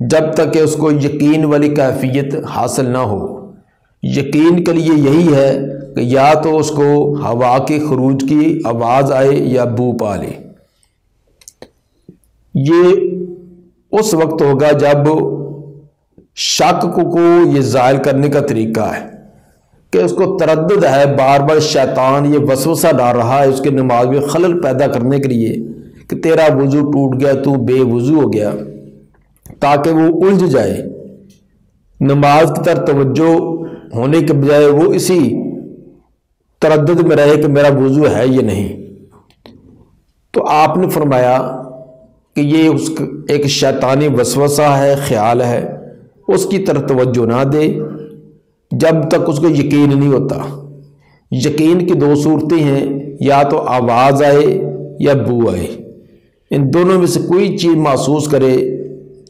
جب تک کہ اس کو یقین والی کیفیت حاصل نہ ہو۔ یقین کے لیے یہی ہے کہ یا تو اس کو ہوا کے خروج کی آواز آئے یا بو پا لے۔ یہ اس وقت ہوگا جب شک کو یہ زائل کرنے کا طریقہ ہے کہ اس کو تردد ہے، بار بار شیطان یہ وسوسہ ڈال رہا ہے اس کے نماز میں خلل پیدا کرنے کے لیے کہ تیرا وضو ٹوٹ گیا، تو بے وضو ہو گیا، تاکہ وہ الجھ جائے، نماز کی طرف توجہ ہونے کے بجائے وہ اسی تردد میں رہے کہ میرا وضو ہے یہ نہیں۔ تو آپ نے فرمایا کہ یہ ایک شیطانی وسوسہ ہے، خیال ہے، اس کی طرف توجہ نہ دے جب تک اس کو یقین نہیں ہوتا۔ یقین کی دو صورتیں ہیں، یا تو آواز آئے یا بو آئے، ان دونوں میں سے کوئی چیز محسوس کرے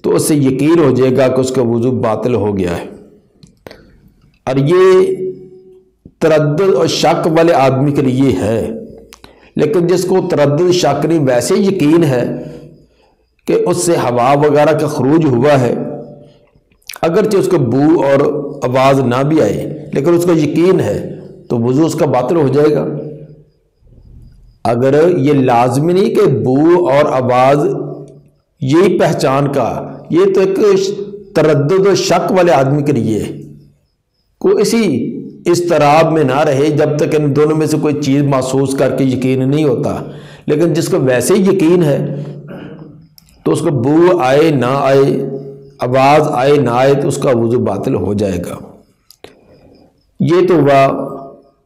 تو اس سے یقین ہو جائے گا کہ اس کا وضو باطل ہو گیا ہے۔ اور یہ تردد اور شک والے آدمی کے لیے ہے، لیکن جس کو تردد شک نہیں ویسے یقین ہے کہ اس سے ہوا وغیرہ کا خروج ہوا ہے، اگرچہ اس کو بو اور آواز نہ بھی آئے لیکن اس کو یقین ہے، تو وضو اس کا باطل ہو جائے گا۔ اگر یہ لازمی نہیں کہ بو اور آواز یہی پہچان کا، یہ تو ایک تردد و شک والے آدمی کے لیے کو اسی اضطراب میں نہ رہے جب تک ان دونوں میں سے کوئی چیز محسوس کر کے یقین نہیں ہوتا۔ لیکن جس کو ویسے ہی یقین ہے تو اس کو بو آئے نہ آئے، آواز آئے نہ آئے، تو اس کا وضو باطل ہو جائے گا۔ یہ تو ہوا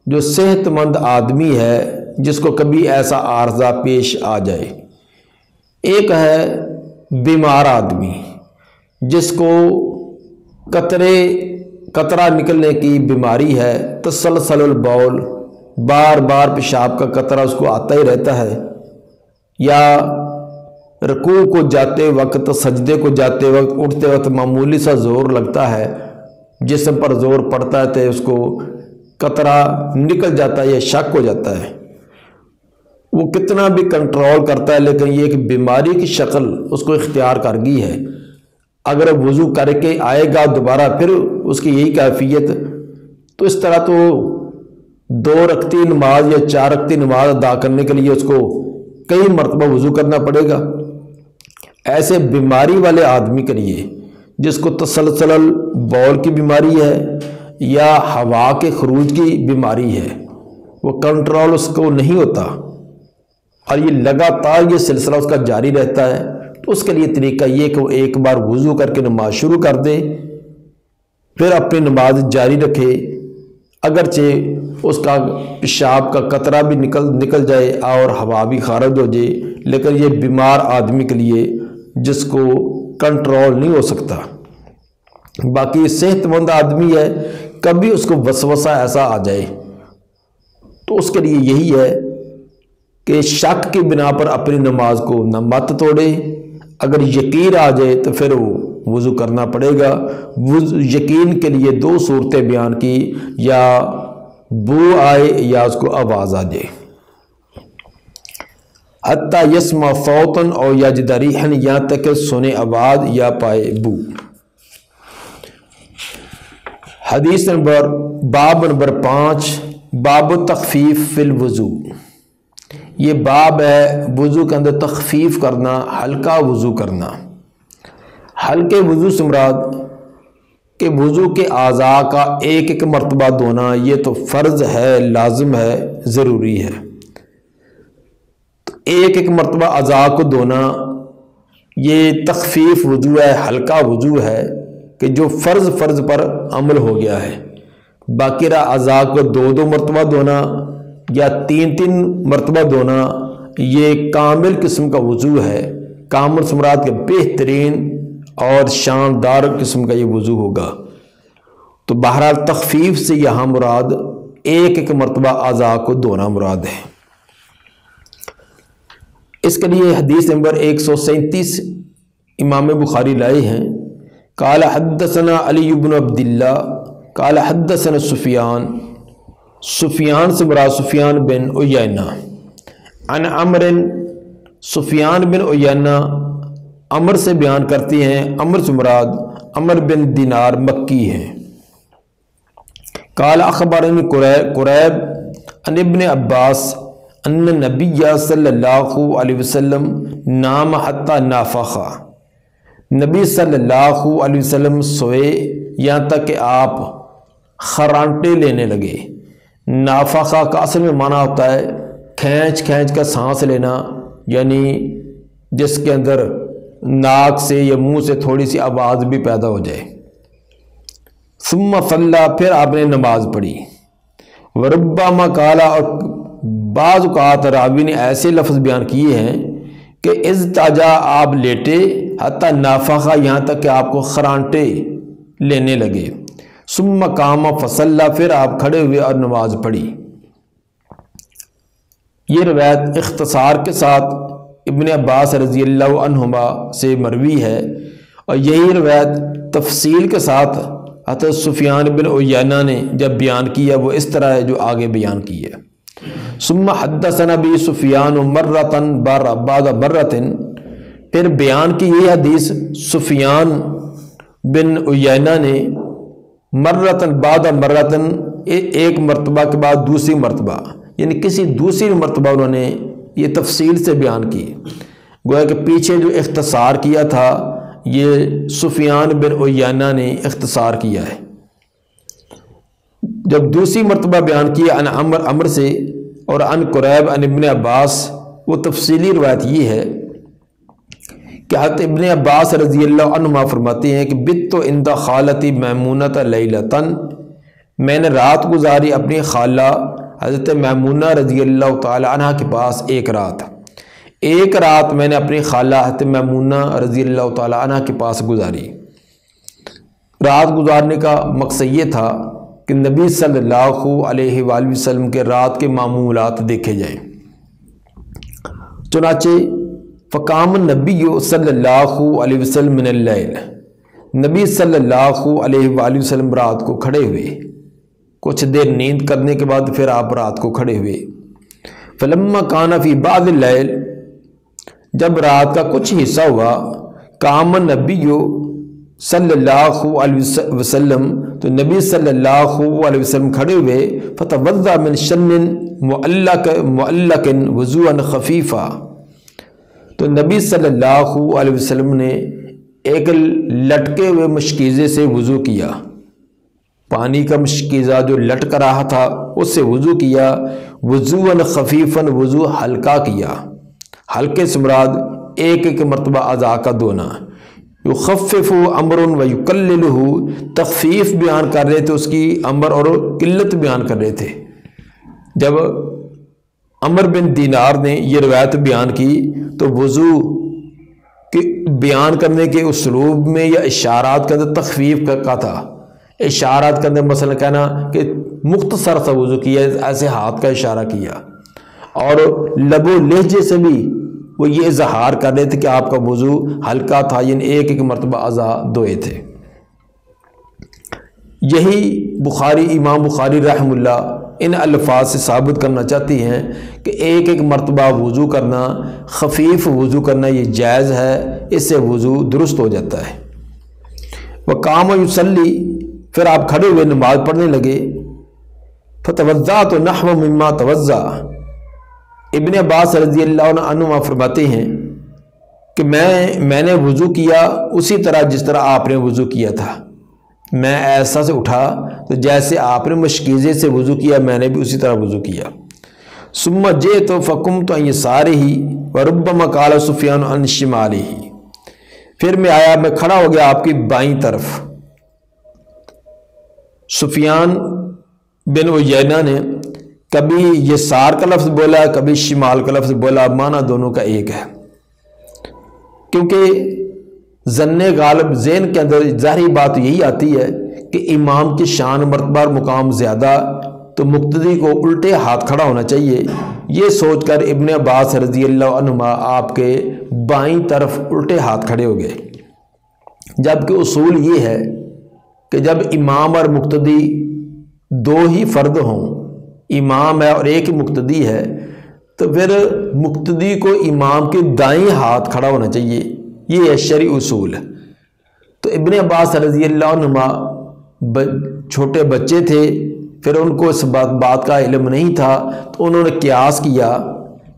جو صحت مند آدمی ہے جس کو کبھی ایسا عارضہ پیش آ جائے۔ ایک ہے بیمار آدمی جس کو قطرہ نکلنے کی بیماری ہے، تسلسل البول، بار بار پیشاب کا قطرہ اس کو آتا ہی رہتا ہے، یا رکوع کو جاتے وقت، سجدے کو جاتے وقت، اٹھتے وقت معمولی سا زور لگتا ہے، جسم پر زور پڑتا ہے تو اس کو قطرہ نکل جاتا ہے یا شک ہو جاتا ہے۔ وہ کتنا بھی کنٹرول کرتا ہے لیکن یہ ایک بیماری کی شکل اس کو اختیار کر گئی ہے۔ اگر وضو کر کے آئے گا دوبارہ پھر اس کی یہی کیفیت، تو اس طرح تو 2 رکعتی نماز یا 4 رکعتی نماز ادا کرنے کے لیے اس کو کئی مرتبہ وضو کرنا پڑے گا۔ ایسے بیماری والے آدمی کے لیے جس کو تسلسل بول کی بیماری ہے یا ہوا کے خروج کی بیماری ہے، وہ کنٹرول اس کو نہیں ہوتا اور یہ لگاتار یہ سلسلہ اس کا جاری رہتا ہے، تو اس کے لیے طریقہ یہ کہ وہ ایک بار وضو کر کے نماز شروع کر دے، پھر اپنی نماز جاری رکھے، اگرچہ اس کا پیشاب کا قطرہ بھی نکل جائے اور ہوا بھی خارج ہو جائے، لیکن یہ بیمار آدمی کے لیے جس کو کنٹرول نہیں ہو سکتا۔ باقی صحت مند آدمی ہے، کبھی اس کو وسوسہ ایسا آ جائے تو اس کے لیے یہی ہے کہ شک کی بنا پر اپنی نماز کو نہ مت توڑے، اگر یقین آ جائے تو پھر وہ وضو کرنا پڑے گا۔ یقین کے لیے 2 صورتیں بیان کی، یا بو آئے یا اس کو آواز آ جائے۔ حتی یسمع فوتن او یجد ریحن، یہاں تک کہ سنے آواز یا پائے بو۔ حدیث نمبر باب نمبر 5، باب تخفیف فی الوضو۔ یہ باب ہے وضو کے اندر تخفیف کرنا، ہلکا وضو کرنا۔ ہلکے وضو سے مراد کہ وضو کے اعضاء کا ایک مرتبہ دھونا یہ تو فرض ہے، لازم ہے، ضروری ہے۔ تو ایک مرتبہ اعضاء کو دھونا یہ تخفیف وضو ہے، ہلکا وضو ہے کہ جو فرض پر عمل ہو گیا ہے۔ باقی رہا اعضاء کو 2 مرتبہ دھونا یا 3 مرتبہ دھونا، یہ کامل قسم کا وضو ہے۔ کامل سے مراد کے بہترین اور شاندار قسم کا یہ وضو ہوگا۔ تو بہرحال تخفیف سے یہاں مراد ایک مرتبہ اعضاء کو دھونا مراد ہے۔ اس کے لیے حدیث نمبر 137 امام بخاری لائے ہیں۔ قال حدثنا علی بن عبداللہ قال حدثنا سفیان سے مراد سفیان بن عیینہ عن عمر، سفیان بن عیینہ عمر سے بیان کرتی ہیں، عمر سے مراد عمر بن دینار مکی ہیں۔ قال اخبرنی قریب عن ابن عباس ان نبی صلی اللہ علیہ وسلم نام حتی نافخا، نبی صلی اللہ علیہ وسلم سوئے یہاں تک کہ آپ خرانٹے لینے لگے۔ نافخہ کا اصل میں معنی ہوتا ہے کھینچ کھینچ کا سانس لینا، یعنی جس کے اندر ناک سے یا منہ سے تھوڑی سی آواز بھی پیدا ہو جائے۔ ثم صلی، پھر آپ نے نماز پڑھی۔ وربما قال، اور بعض اوقات راوی نے ایسے لفظ بیان کیے ہیں کہ اضطجع، آپ لیٹے، حتی نافخہ، یہاں تک کہ آپ کو خرانٹے لینے لگے۔ ثم قام فصلی، پھر آپ کھڑے ہوئے اور نماز پڑھی۔ یہ روایت اختصار کے ساتھ ابن عباس رضی اللہ عنہما سے مروی ہے، اور یہی روایت تفصیل کے ساتھ حضرت سفیان بن عیینہ نے جب بیان کیا وہ اس طرح ہے جو آگے بیان کی ہے۔ ثم حدثنا بی سفیان مرتن بعد مرتن، پھر بیان کی یہ حدیث سفیان بن عیینہ نے مرتن بعد مرتن، ایک مرتبہ کے بعد دوسری مرتبہ، یعنی کسی دوسری مرتبہ انہوں نے یہ تفصیل سے بیان کی۔ گویا کہ پیچھے جو اختصار کیا تھا یہ سفیان بن عیینہ نے اختصار کیا ہے۔ جب دوسری مرتبہ بیان کیا ان عمر سے اور ان قریب ان ابن عباس، وہ تفصیلی روایت یہ ہے کہ حضرت ابن عباس رضی اللہ عنہما فرماتے ہیں کہ بت عند خالتی میمونۃ لیلۃ، میں نے رات گزاری اپنی خالہ حضرت میمونہ رضی اللہ تعالی عنہ کے پاس ایک رات میں نے اپنی خالہ حضرت میمونہ رضی اللہ تعالی عنہ کے پاس گزاری۔ رات گزارنے کا مقصد یہ تھا کہ نبی صلی اللہ علیہ وآلہ وسلم کے رات کے معمولات دیکھے جائیں۔ چنانچہ فقام النبی صلی اللہ علیہ وسلم من اللیل، نبی صلی اللہ علیہ وآلہ وسلم رات کو کھڑے ہوئے، کچھ دیر نیند کرنے کے بعد پھر آپ رات کو کھڑے ہوئے۔ فلما کان فی بعض اللیل، جب رات کا کچھ حصہ ہوا، قام النبی صلی اللہ علیہ وسلم، تو نبی صلی اللہ علیہ وسلم کھڑے ہوئے، فتوضأ من شن معلق وضوءا خفیفا، تو نبی صلی اللہ علیہ وسلم نے ایک لٹکے ہوئے مشکیزے سے وضو کیا، پانی کا مشکیزہ جو لٹک رہا تھا اس سے وضو کیا، وضوءا خفیفا، وضو ہلکا کیا، ہلکے سے مراد ایک مرتبہ اعضاء کا دھونا۔ یخفف امر و یقللہ، تخفیف بیان کر رہے تھے اس کی، امر اور قلت بیان کر رہے تھے۔ جب عمر بن دینار نے یہ روایت بیان کی تو وضو کے بیان کرنے کے اسلوب میں یا اشارات کے اندر تخفیف کا تھا۔ اشارات کے اندر مثلا کہنا کہ مختصر سا وضو کیا، ایسے ہاتھ کا اشارہ کیا، اور لب و لہجے سے بھی وہ یہ اظہار کر رہے تھے کہ آپ کا وضو ہلکا تھا، یعنی ایک مرتبہ اعضاء دھوئے تھے۔ یہی امام بخاری رحمہ اللہ ان الفاظ سے ثابت کرنا چاہتی ہیں کہ ایک مرتبہ وضو کرنا، خفیف وضو کرنا یہ جائز ہے، اس سے وضو درست ہو جاتا ہے۔ وقام یصلی، پھر آپ کھڑے ہوئے نماز پڑھنے لگے۔ فتوضأت نحو مما توضأ، ابن عباس رضی اللہ عنہما فرماتے ہیں کہ میں نے وضو کیا اسی طرح جس طرح آپ نے وضو کیا تھا، میں ایسا سے اٹھا تو جیسے آپ نے مشکیزے سے وضو کیا میں نے بھی اسی طرح وضو کیا۔ ثم جئت فقمت عن یسارہ وربما قال سفیان عن شمالہ، پھر میں آیا، میں کھڑا ہو گیا آپ کی بائیں طرف۔ سفیان بن عیینہ نے کبھی یسار کا لفظ بولا، کبھی شمال کا لفظ بولا، معنی دونوں کا ایک ہے، کیونکہ ظن غالب ذہن کے اندر ظاہری بات یہی آتی ہے کہ امام کی شان مرتبہ اور مقام زیادہ، تو مقتدی کو الٹے ہاتھ کھڑا ہونا چاہیے۔ یہ سوچ کر ابن عباس رضی اللہ عنہما آپ کے بائیں طرف الٹے ہاتھ کھڑے ہو گئے، جبکہ اصول یہ ہے کہ جب امام اور مقتدی دو ہی فرد ہوں، امام ہے اور ایک ہی مقتدی ہے، تو پھر مقتدی کو امام کے دائیں ہاتھ کھڑا ہونا چاہیے، یہ ہے شرعی اصول۔ تو ابن عباس رضی اللہ عنہما چھوٹے بچے تھے، پھر ان کو اس بات کا علم نہیں تھا، تو انہوں نے قیاس کیا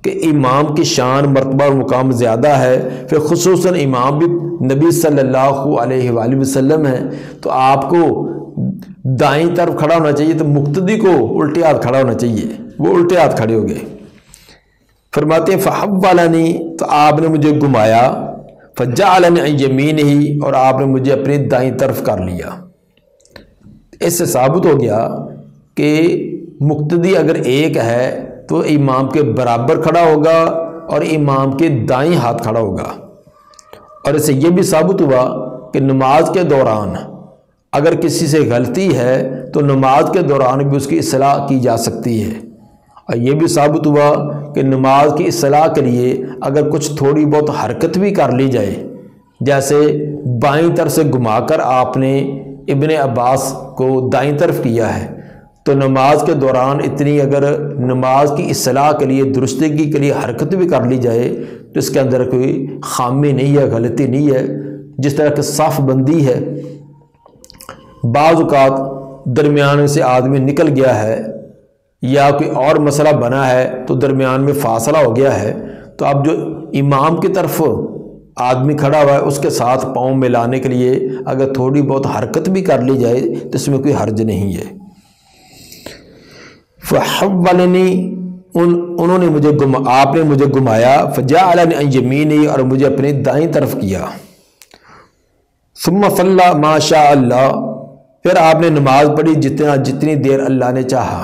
کہ امام کی شان مرتبہ اور مقام زیادہ ہے، پھر خصوصاً امام بھی نبی صلی اللہ علیہ وآلہ وسلم ہے، تو آپ کو دائیں طرف کھڑا ہونا چاہیے، تو مقتدی کو الٹے ہاتھ کھڑا ہونا چاہیے، وہ الٹے ہاتھ کھڑے ہو گئے۔ فرماتے ہیں فحولنی، تو آپ نے مجھے گھمایا، فجعلنی عن یمینہ، اور آپ نے مجھے اپنی دائیں طرف کر لیا۔ اس سے ثابت ہو گیا کہ مقتدی اگر ایک ہے تو امام کے برابر کھڑا ہوگا اور امام کے دائیں ہاتھ کھڑا ہوگا۔ اور اس سے یہ بھی ثابت ہوا کہ نماز کے دوران اگر کسی سے غلطی ہے تو نماز کے دوران بھی اس کی اصلاح کی جا سکتی ہے۔ اور یہ بھی ثابت ہوا کہ نماز کی اصلاح کے لیے اگر کچھ تھوڑی بہت حرکت بھی کر لی جائے، جیسے بائیں طرف سے گھما کر آپ نے ابن عباس کو دائیں طرف کیا ہے، تو نماز کے دوران اتنی اگر نماز کی اصلاح کے لیے، درستگی کے لیے حرکت بھی کر لی جائے تو اس کے اندر کوئی خامی نہیں ہے، غلطی نہیں ہے۔ جس طرح کہ صف بندی ہے، بعض اوقات درمیان سے آدمی نکل گیا ہے یا کوئی اور مسئلہ بنا ہے تو درمیان میں فاصلہ ہو گیا ہے، تو اب جو امام کی طرف آدمی کھڑا ہوا ہے اس کے ساتھ پاؤں ملانے کے لیے اگر تھوڑی بہت حرکت بھی کر لی جائے تو اس میں کوئی حرج نہیں ہے۔ فحولنی، انہوں نے مجھے آپ نے مجھے گھمایا، فجعلنی عن یمینہ، اور مجھے اپنی دائیں طرف کیا۔ ثم صلی ما شاء اللہ، پھر آپ نے نماز پڑھی جتنی دیر اللہ نے چاہا،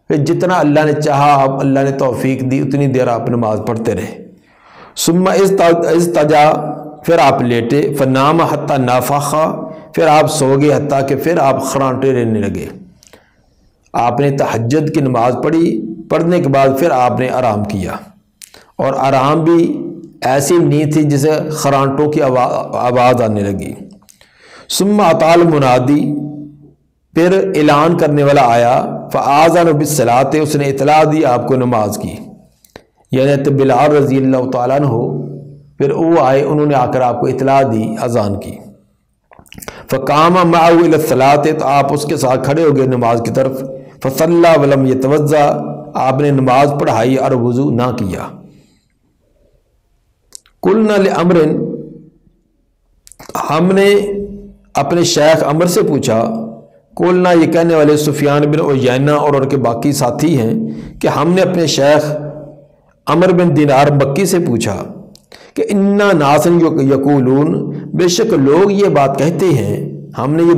پھر جتنا اللہ نے چاہا، آپ اللہ نے توفیق دی، اتنی دیر آپ نماز پڑھتے رہے۔ ثم اضطجع، پھر آپ لیٹے، فنام حتی نافخ، پھر آپ سو گئے حتیٰ کہ پھر آپ خرانٹے لینے لگے۔ آپ نے تہجد کی نماز پڑھی، پڑھنے کے بعد پھر آپ نے آرام کیا، اور آرام بھی ایسی نیند تھی جسے خرانٹوں کی آواز آنے لگی۔ ثم اطال منادی، پھر اعلان کرنے والا آیا، فآذن بالصلاۃ، اس نے اطلاع دی آپ کو نماز کی، یعنی بلال رضی اللہ تعالیٰ عنہ، پھر وہ آئے، انہوں نے آ کر آپ کو اطلاع دی اذان کی۔ فقام معه الى الصلاۃ، تو آپ اس کے ساتھ کھڑے ہو گئے نماز کی طرف۔ فصلی ولم یتوضا، آپ نے نماز پڑھائی اور وضو نہ کیا۔ قلنا لعمر، ہم نے اپنے شیخ عمر سے پوچھا، قلنا یہ کہنے والے سفیان بن عیینہ اور ان کے باقی ساتھی ہیں، کہ ہم نے اپنے شیخ عمر بن دینار مکی سے پوچھا کہ انا ناسن یقولون، بے شک لوگ یہ بات کہتے ہیں، ہم نے یہ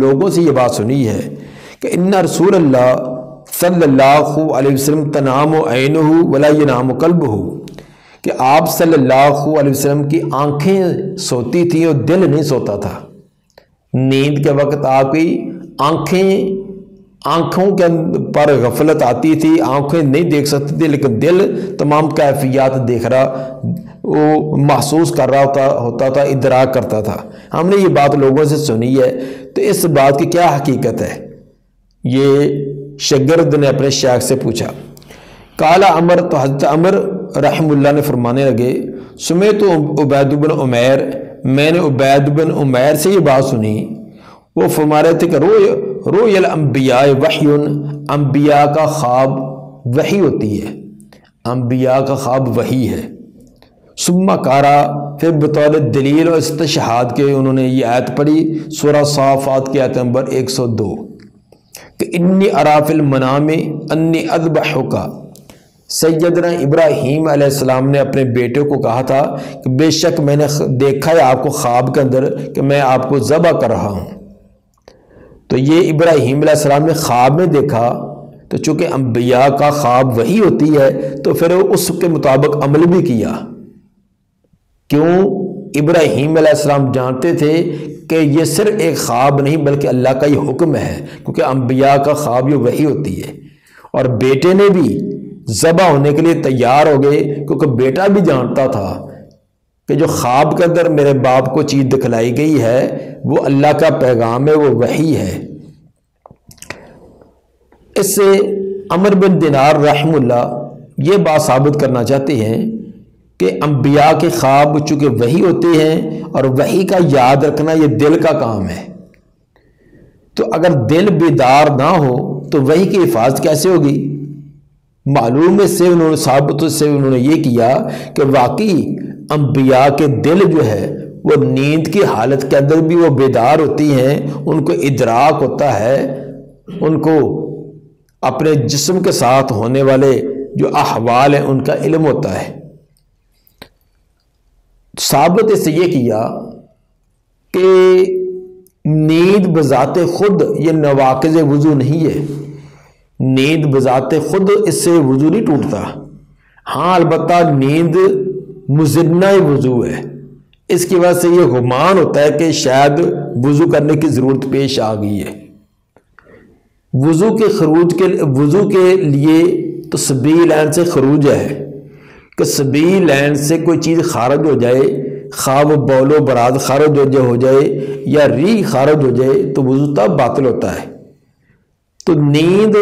لوگوں سے یہ بات سنی ہے کہ ان رسول اللہ صلی اللہ علیہ وسلم تنام عینہ ولا ینام قلبہ، کہ آپ صلی اللہ علیہ وسلم کی آنکھیں سوتی تھیں اور دل نہیں سوتا تھا۔ نیند کے وقت آپ کی آنکھوں کے پر غفلت آتی تھی، آنکھیں نہیں دیکھ سکتی تھی، لیکن دل تمام کیفیات دیکھ رہا، وہ محسوس کر رہا ہوتا تھا، ادراک کرتا تھا۔ ہم نے یہ بات لوگوں سے سنی ہے، تو اس بات کی کیا حقیقت ہے؟ یہ شاگرد نے اپنے شیخ سے پوچھا۔ قال عمر، تو حضرت عمر رحم اللہ نے فرمانے لگے، سمعت عبید بن عمیر، میں نے عبید بن عمیر سے یہ بات سنی، وہ فرما رہے تھے کہ روی الانبیاء وحی، انبیاء کا خواب وحی ہوتی ہے، انبیاء کا خواب وحی ہے۔ ثم قارا، پھر بطور دلیل اور استشہاد کے انہوں نے یہ آیت پڑھی، سورہ صافات کی آیت نمبر 102، کہ انی ارا فی المنام انی اذبحک۔ سیدنا ابراہیم علیہ السلام نے اپنے بیٹے کو کہا تھا کہ بے شک میں نے دیکھا ہے آپ کو خواب کے اندر کہ میں آپ کو ذبح کر رہا ہوں۔ تو یہ ابراہیم علیہ السلام نے خواب میں دیکھا، تو چونکہ انبیاء کا خواب وہی ہوتی ہے تو پھر اس کے مطابق عمل بھی کیا۔ کیوں؟ ابراہیم علیہ السلام جانتے تھے کہ یہ صرف ایک خواب نہیں بلکہ اللہ کا یہ حکم ہے، کیونکہ انبیاء کا خواب یہ وہی ہوتی ہے۔ اور بیٹے نے بھی ذبح ہونے کے لیے تیار ہو گئے، کیونکہ بیٹا بھی جانتا تھا کہ جو خواب کے اندر میرے باپ کو چیز دکھلائی گئی ہے وہ اللہ کا پیغام ہے، وہ وحی ہے۔ اس سے عمر بن دینار رحم اللہ یہ بات ثابت کرنا چاہتے ہیں کہ انبیاء کے خواب چونکہ وحی ہوتے ہیں اور وحی کا یاد رکھنا یہ دل کا کام ہے، تو اگر دل بیدار نہ ہو تو وحی کی حفاظت کیسے ہوگی؟ معلوم سے انہوں نے ثابت سے انہوں نے یہ کیا کہ واقعی انبیاء کے دل جو ہے وہ نیند کی حالت کے اندر بھی وہ بیدار ہوتی ہیں، ان کو ادراک ہوتا ہے، ان کو اپنے جسم کے ساتھ ہونے والے جو احوال ہیں ان کا علم ہوتا ہے۔ ثابت سے یہ کیا کہ نیند بذات خود یہ نواقض وضو نہیں ہے، نیند بذات خود اس سے وضو نہیں ٹوٹتا، ہاں البتہ نیند مزنہ وضو ہے، اس کی وجہ سے یہ گمان ہوتا ہے کہ شاید وضو کرنے کی ضرورت پیش آ گئی ہے۔ وضو کے لیے تو سبیل عین سے خروج ہے کہ سبیل عین سے کوئی چیز خارج ہو جائے، خواب بول و براد خارج ہو جائے یا ری خارج ہو جائے تو وضو تب باطل ہوتا ہے۔ تو نیند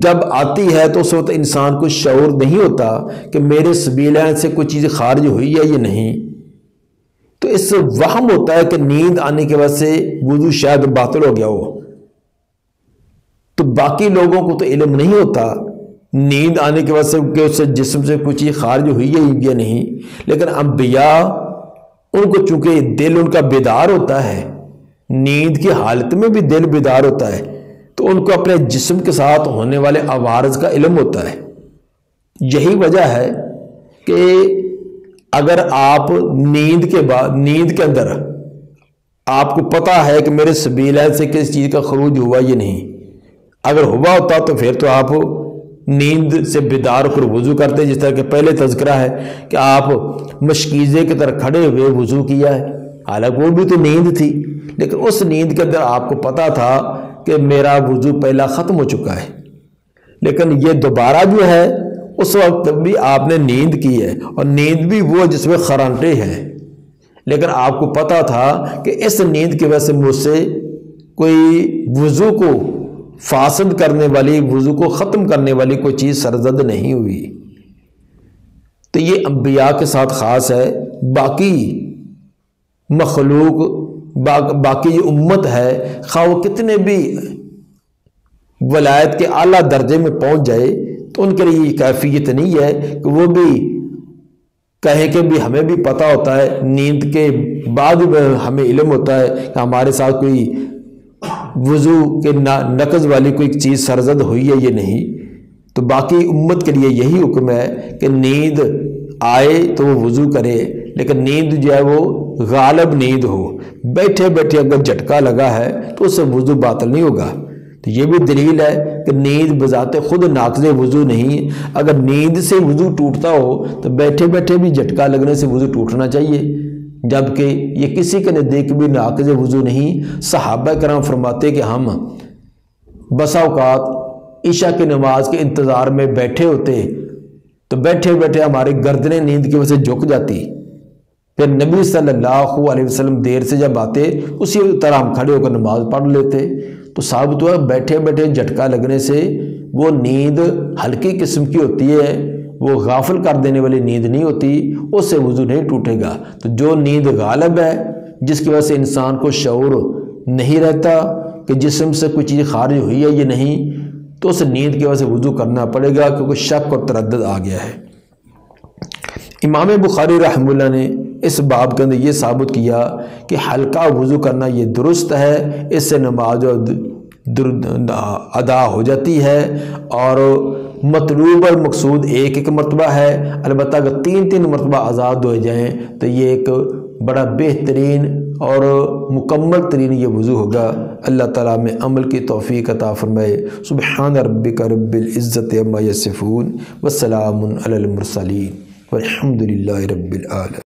جب آتی ہے تو اس وقت انسان کو شعور نہیں ہوتا کہ میرے سبیل عین سے کوئی چیز خارج ہوئی ہے یا نہیں، تو اس سے وہم ہوتا ہے کہ نیند آنے کی وجہ سے وضو شاید باطل ہو گیا ہو۔ تو باقی لوگوں کو تو علم نہیں ہوتا نیند آنے کی وجہ سے کہ اس سے جسم سے کوئی چیز خارج ہوئی ہے یا نہیں، لیکن انبیاء ان کو چونکہ دل ان کا بیدار ہوتا ہے، نیند کی حالت میں بھی دل بیدار ہوتا ہے، تو ان کو اپنے جسم کے ساتھ ہونے والے عوارض کا علم ہوتا ہے۔ یہی وجہ ہے کہ اگر آپ نیند کے اندر آپ کو پتا ہے کہ میرے سبیل سے کس چیز کا خروج ہوا یہ نہیں، اگر ہوا ہوتا تو پھر تو آپ نیند سے بیدار کر وضو کرتے، جس طرح کہ پہلے تذکرہ ہے کہ آپ مشکیزے کی طرح کھڑے ہوئے وضو کیا ہے، حالانکہ وہ بھی تو نیند تھی، لیکن اس نیند کے اندر آپ کو پتا تھا کہ میرا وضو پہلا ختم ہو چکا ہے، لیکن یہ دوبارہ جو ہے اس وقت بھی آپ نے نیند کی ہے، اور نیند بھی وہ جس میں خرانٹے ہیں، لیکن آپ کو پتا تھا کہ اس نیند کی وجہ سے مجھ سے کوئی وضو کو فاسد کرنے والی، وضو کو ختم کرنے والی کوئی چیز سرزد نہیں ہوئی۔ تو یہ انبیاء کے ساتھ خاص ہے، باقی مخلوق باقی جو امت ہے خواہ وہ کتنے بھی ولایت کے اعلیٰ درجے میں پہنچ جائے تو ان کے لیے یہ کیفیت نہیں ہے کہ وہ بھی کہیں کہ بھی ہمیں بھی پتہ ہوتا ہے، نیند کے بعد ہمیں علم ہوتا ہے کہ ہمارے ساتھ کوئی وضو کے نقض والی کوئی چیز سرزد ہوئی ہے یہ نہیں۔ تو باقی امت کے لیے یہی حکم ہے کہ نیند آئے تو وہ وضو کرے، لیکن نیند جو ہے وہ غالب نیند ہو، بیٹھے بیٹھے اگر جھٹکا لگا ہے تو اس سے وضو باطل نہیں ہوگا۔ تو یہ بھی دلیل ہے کہ نیند بذات خود ناقض وضو نہیں، اگر نیند سے وضو ٹوٹتا ہو تو بیٹھے بیٹھے بھی جھٹکا لگنے سے وضو ٹوٹنا چاہیے، جبکہ یہ کسی کے نزدیک بھی ناقض وضو نہیں۔ صحابہ کرام فرماتے کہ ہم بسا اوقات عشاء کی نماز کے انتظار میں بیٹھے ہوتے تو بیٹھے بیٹھے ہماری گردنیں نیند کی وجہ سے جھک جاتی، پھر نبی صلی اللہ علیہ وسلم دیر سے جب آتے اسی طرح ہم کھڑے ہو کر نماز پڑھ لیتے۔ تو ثابت ہوا بیٹھے بیٹھے جھٹکا لگنے سے وہ نیند ہلکی قسم کی ہوتی ہے، وہ غافل کر دینے والی نیند نہیں ہوتی، اس سے وضو نہیں ٹوٹے گا۔ تو جو نیند غالب ہے جس کی وجہ سے انسان کو شعور نہیں رہتا کہ جسم سے کوئی چیز خارج ہوئی ہے یا نہیں، تو اس نیند کی وجہ سے وضو کرنا پڑے گا کیونکہ شک اور تردد آ گیا ہے۔ امام بخاری رحمہ اللہ نے اس باب کے اندر یہ ثابت کیا کہ ہلکا وضو کرنا یہ درست ہے، اس سے نماز ادا ہو جاتی ہے، اور مطلوب اور مقصود ایک ایک مرتبہ ہے، البتہ اگر تین تین مرتبہ آزاد ہو جائیں تو یہ ایک بڑا بہترین اور مکمل ترین یہ وضو ہوگا۔ اللہ تعالیٰ میں عمل کی توفیق عطا فرمائے۔ سبحان ربک رب العزت عما یصفون وسلام علی المرسلین والحمد للہ رب العالمین۔